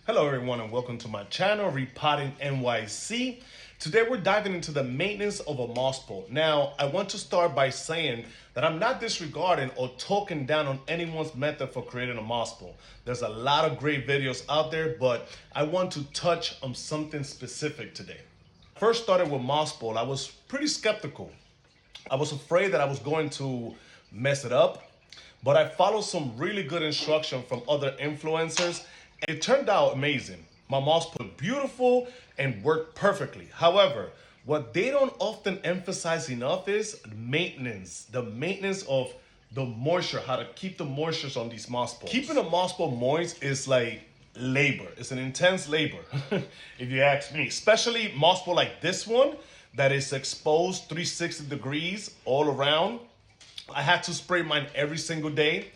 Hello everyone and welcome to my channel, Repotting NYC. Today we're diving into the maintenance of a moss pole. Now, I want to start by saying that I'm not disregarding or talking down on anyone's method for creating a moss pole. There's a lot of great videos out there, but I want to touch on something specific today. First started with moss pole, I was pretty skeptical. I was afraid that I was going to mess it up, but I followed some really good instruction from other influencers. It turned out amazing. My moss put beautiful and worked perfectly. However, what they don't often emphasize enough is maintenance. The maintenance of the moisture, how to keep the moisture on these moss poles. Keeping a moss pole moist is like labor. It's an intense labor, if you ask me. Especially moss pole like this one that is exposed 360 degrees all around. I had to spray mine every single day.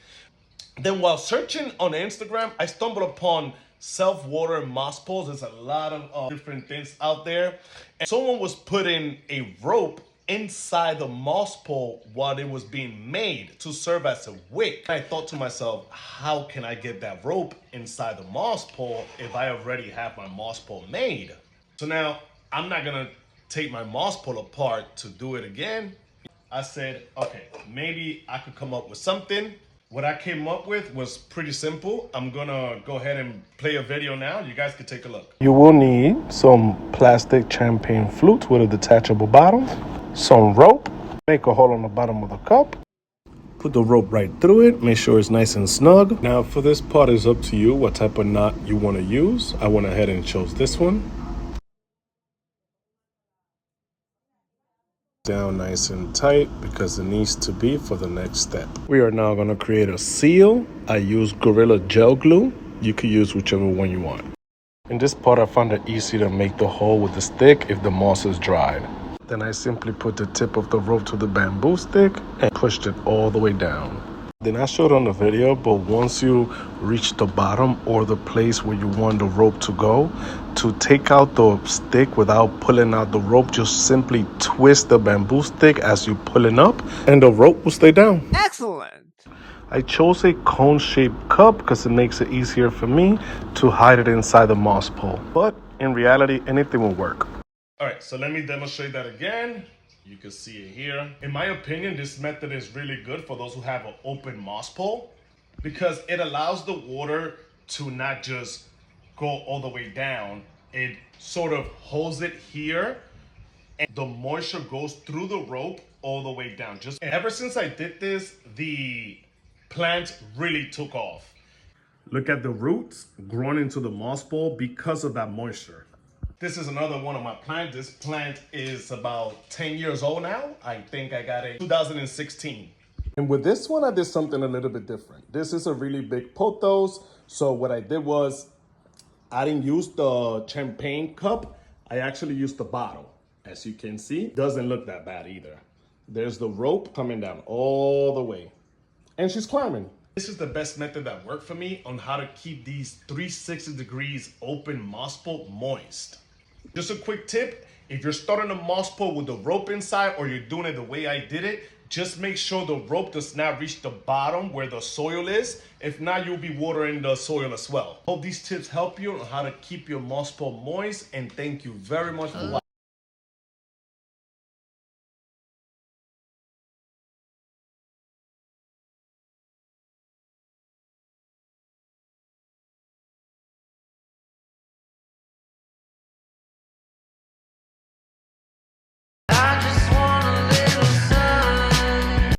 Then while searching on Instagram, I stumbled upon self-watering moss poles. There's a lot of different things out there. And someone was putting a rope inside the moss pole while it was being made to serve as a wick. I thought to myself, how can I get that rope inside the moss pole if I already have my moss pole made? So now I'm not gonna take my moss pole apart to do it again. I said, okay, maybe I could come up with something. What I came up with was pretty simple. I'm gonna go ahead and play a video now. You guys can take a look. You will need some plastic champagne flute with a detachable bottom, some rope, make a hole on the bottom of the cup, put the rope right through it, make sure it's nice and snug. Now for this part, it's up to you what type of knot you wanna use. I went ahead and chose this one. Down nice and tight because it needs to be for the next step. We are now going to create a seal. I use Gorilla Gel Glue. You can use whichever one you want. In this part, I found it easy to make the hole with the stick if the moss is dried. Then I simply put the tip of the rope to the bamboo stick and pushed it all the way down. Then I showed on the video, but once you reach the bottom or the place where you want the rope to go, to take out the stick without pulling out the rope, just simply twist the bamboo stick as you pulling up and the rope will stay down. Excellent. I chose a cone-shaped cup because it makes it easier for me to hide it inside the moss pole. But in reality, anything will work. All right, so let me demonstrate that again. You can see it here. In my opinion, this method is really good for those who have an open moss pole because it allows the water to not just go all the way down. It sort of holds it here and the moisture goes through the rope all the way down. Just ever since I did this, the plant really took off. Look at the roots growing into the moss pole because of that moisture. This is another one of my plants. This plant is about 10 years old now. I think I got it in 2016. And with this one, I did something a little bit different. This is a really big pothos. So what I did was, I didn't use the champagne cup. I actually used the bottle. As you can see, doesn't look that bad either. There's the rope coming down all the way. And she's climbing. This is the best method that worked for me on how to keep these 360 degrees open moss pole moist. Just a quick tip, if you're starting a moss pole with the rope inside or you're doing it the way I did it, just make sure the rope does not reach the bottom where the soil is. If not, you'll be watering the soil as well. Hope these tips help you on how to keep your moss pole moist, and thank you very much for watching.